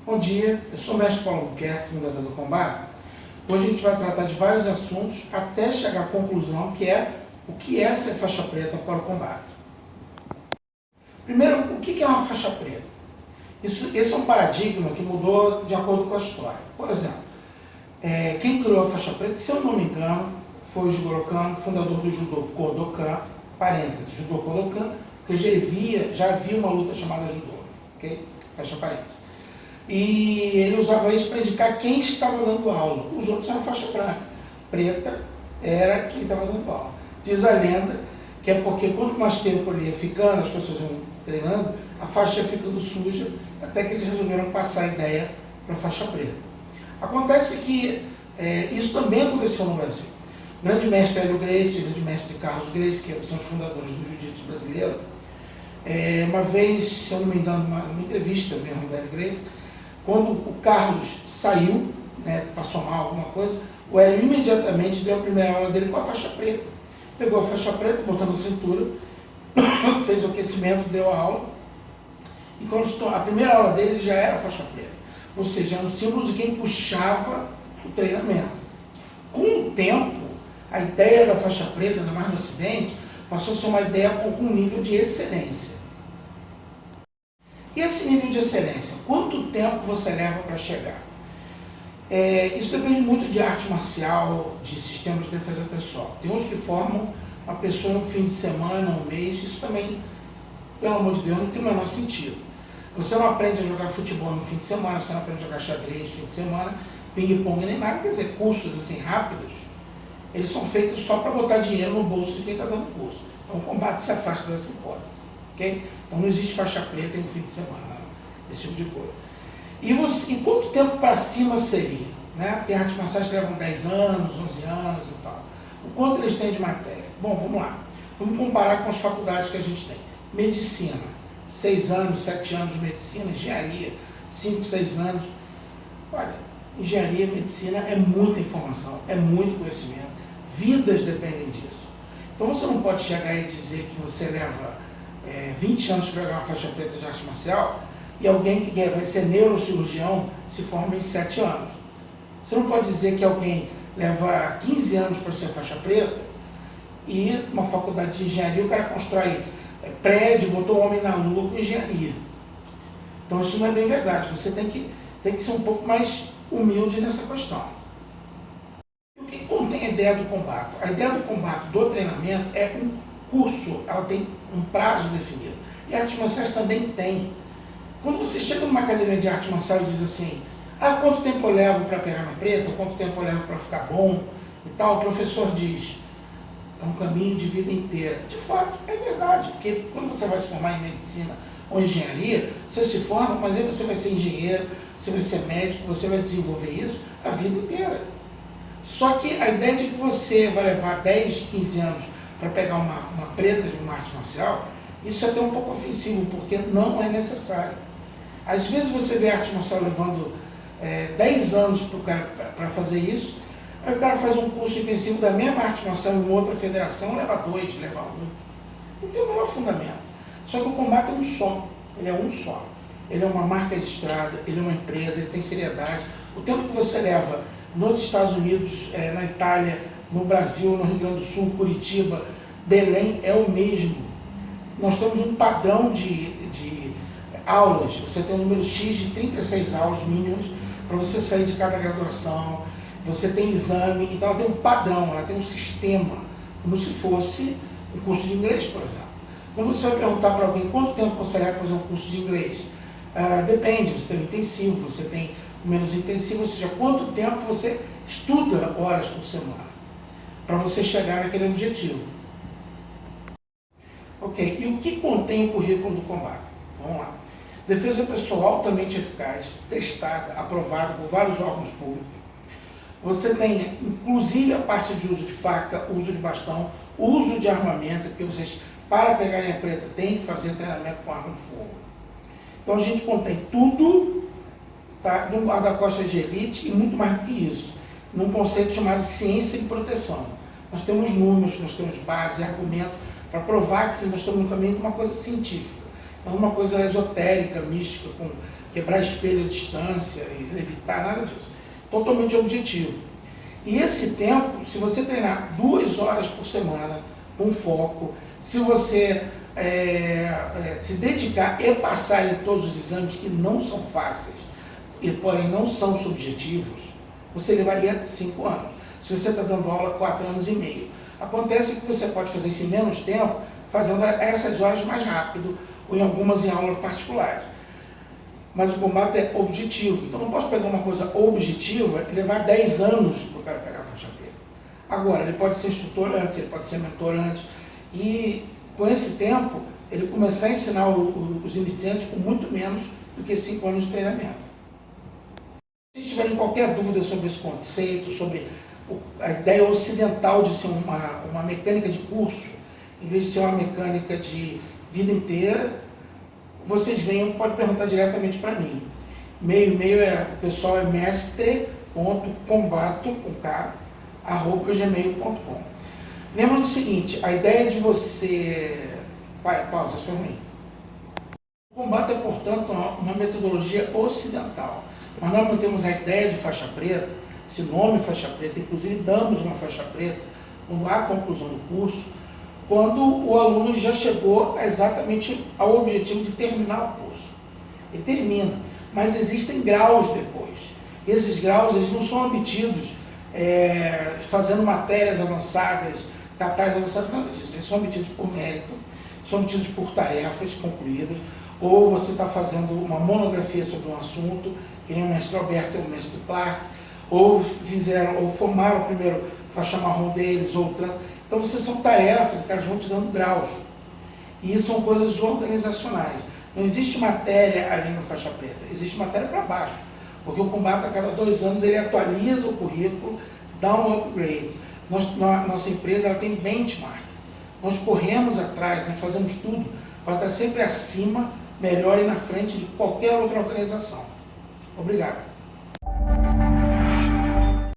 Bom dia, eu sou o mestre Paulo Albuquerque, fundador do Combate. Hoje a gente vai tratar de vários assuntos até chegar à conclusão que é o que é ser faixa preta para o combate. Primeiro, o que é uma faixa preta? Esse é um paradigma que mudou de acordo com a história. Por exemplo, quem criou a faixa preta, se eu não me engano, foi o Jigoro Kano, fundador do Judô Kodokan, parênteses, Judô Kodokan, porque já havia uma luta chamada Judô, ok? Fecha parênteses. E ele usava isso para indicar quem estava dando aula. Os outros eram faixa branca. Preta era quem estava dando aula. Diz a lenda que é porque quanto mais tempo ele ia ficando, as pessoas iam treinando, a faixa ia ficando suja, até que eles resolveram passar a ideia para a faixa preta. Acontece que isso também aconteceu no Brasil. O grande mestre Hélio Gracie, o grande mestre Carlos Gracie, que são os fundadores do jiu-jitsu brasileiro, uma vez, se eu não me engano, numa entrevista mesmo do Hélio Gracie, quando o Carlos saiu, passou mal, alguma coisa, o Hélio imediatamente deu a primeira aula dele com a faixa preta. Pegou a faixa preta, botou na cintura, fez o aquecimento, deu a aula. Então a primeira aula dele já era a faixa preta. Ou seja, era um símbolo de quem puxava o treinamento. Com o tempo, a ideia da faixa preta, ainda mais no Ocidente, passou a ser uma ideia com um nível de excelência. E esse nível de excelência, quanto tempo você leva para chegar? Isso depende muito de arte marcial, de sistemas de defesa pessoal. Tem uns que formam uma pessoa no fim de semana, um mês, isso também, pelo amor de Deus, não tem o menor sentido. Você não aprende a jogar futebol no fim de semana, você não aprende a jogar xadrez no fim de semana, ping-pong nem nada, quer dizer, cursos assim rápidos, eles são feitos só para botar dinheiro no bolso de quem está dando curso. Então o combate se afasta dessa hipótese. Okay? Então não existe faixa preta no fim de semana, esse tipo de coisa. E quanto tempo para cima seria? Tem artes marciais que levam 10 anos, 11 anos e tal. O quanto eles têm de matéria? Bom, vamos lá. Vamos comparar com as faculdades que a gente tem. Medicina, 6 anos, 7 anos de medicina. Engenharia, 5, 6 anos. Olha, engenharia, medicina é muita informação, é muito conhecimento. Vidas dependem disso. Então você não pode chegar e dizer que você leva 20 anos para pegar uma faixa preta de arte marcial e alguém que vai ser neurocirurgião se forma em 7 anos. Você não pode dizer que alguém leva 15 anos para ser faixa preta e uma faculdade de engenharia o cara constrói prédio, botou o homem na lua com engenharia. Então isso não é bem verdade. Você tem que ser um pouco mais humilde nessa questão. O que contém a ideia do combate? A ideia do combate, do treinamento, é um curso, ela tem um prazo definido. E artes marciais também tem. Quando você chega numa academia de arte marcial e diz assim, quanto tempo eu levo para pegar na preta, quanto tempo eu levo para ficar bom e tal, o professor diz, é um caminho de vida inteira. De fato, é verdade, porque quando você vai se formar em medicina ou engenharia, você se forma, mas aí você vai ser engenheiro, você vai ser médico, você vai desenvolver isso a vida inteira. Só que a ideia de que você vai levar 10, 15 anos para pegar uma preta de uma arte marcial, isso é até um pouco ofensivo, porque não é necessário. Às vezes você vê a arte marcial levando 10 anos para fazer isso, aí o cara faz um curso intensivo da mesma arte marcial em outra federação, leva 2, leva 1. Não tem o menor fundamento. Só que o combate é um só, ele é um só. Ele é uma marca registrada, ele é uma empresa, ele tem seriedade. O tempo que você leva nos Estados Unidos, na Itália, no Brasil, no Rio Grande do Sul, Curitiba, Belém, é o mesmo. Nós temos um padrão de aulas, você tem um número X de 36 aulas mínimas para você sair de cada graduação, você tem exame, então ela tem um padrão, ela tem um sistema, como se fosse um curso de inglês, por exemplo. Quando você vai perguntar para alguém quanto tempo você leva para fazer um curso de inglês, depende, você tem intensivo, você tem menos intensivo, ou seja, quanto tempo você estuda horas por semana para você chegar naquele objetivo. Ok, e o que contém o currículo do combate? Vamos lá. Defesa pessoal altamente eficaz, testada, aprovada por vários órgãos públicos. Você tem, inclusive, a parte de uso de faca, uso de bastão, uso de armamento, porque vocês, para pegarem a preta, tem que fazer treinamento com arma de fogo. Então a gente contém tudo, de um guarda-costas de elite e muito mais do que isso, num conceito chamado ciência e proteção. Nós temos números, nós temos base, argumentos, para provar que nós estamos no caminho de uma coisa científica. não é uma coisa esotérica, mística, com quebrar espelho à distância e levitar, nada disso. Totalmente objetivo. E esse tempo, se você treinar 2 horas por semana, com foco, se você se dedicar e passar em todos os exames que não são fáceis, e porém não são subjetivos, você levaria 5 anos. Se você está dando aula 4 anos e meio. Acontece que você pode fazer isso em menos tempo, fazendo essas horas mais rápido, ou em algumas em aulas particulares. Mas o combate é objetivo. Então não posso pegar uma coisa objetiva e levar 10 anos para o cara pegar a faixa preta. Agora, ele pode ser instrutor antes, ele pode ser mentor antes, e com esse tempo, ele começar a ensinar os iniciantes com muito menos do que 5 anos de treinamento. Se tiverem qualquer dúvida sobre esse conceito, sobre a ideia ocidental de ser uma mecânica de curso, em vez de ser uma mecânica de vida inteira, vocês venham, pode perguntar diretamente para mim. E-mail o pessoal é mestre.combato@gmail.com. Lembra do seguinte, a ideia de você... Pausa, isso foi ruim. O combate é, portanto, uma metodologia ocidental. Mas nós mantemos a ideia de faixa preta, esse nome faixa preta, inclusive damos uma faixa preta quando há a conclusão do curso, quando o aluno já chegou exatamente ao objetivo de terminar o curso. Ele termina, mas existem graus depois. Esses graus eles não são obtidos fazendo matérias avançadas, cartazes avançados, nada disso. Eles são obtidos por mérito, são obtidos por tarefas concluídas, ou você está fazendo uma monografia sobre um assunto, que nem o mestre Alberto ou o mestre Clark, ou formaram o primeiro faixa marrom deles, outra. Então, são tarefas, caras vão te dando graus. E isso são coisas organizacionais. Não existe matéria além da faixa preta, existe matéria para baixo. Porque o combate, a cada 2 anos, ele atualiza o currículo, dá um upgrade. Nossa empresa ela tem benchmark. Nós corremos atrás, nós fazemos tudo para estar sempre acima, melhor e na frente de qualquer outra organização. Obrigado.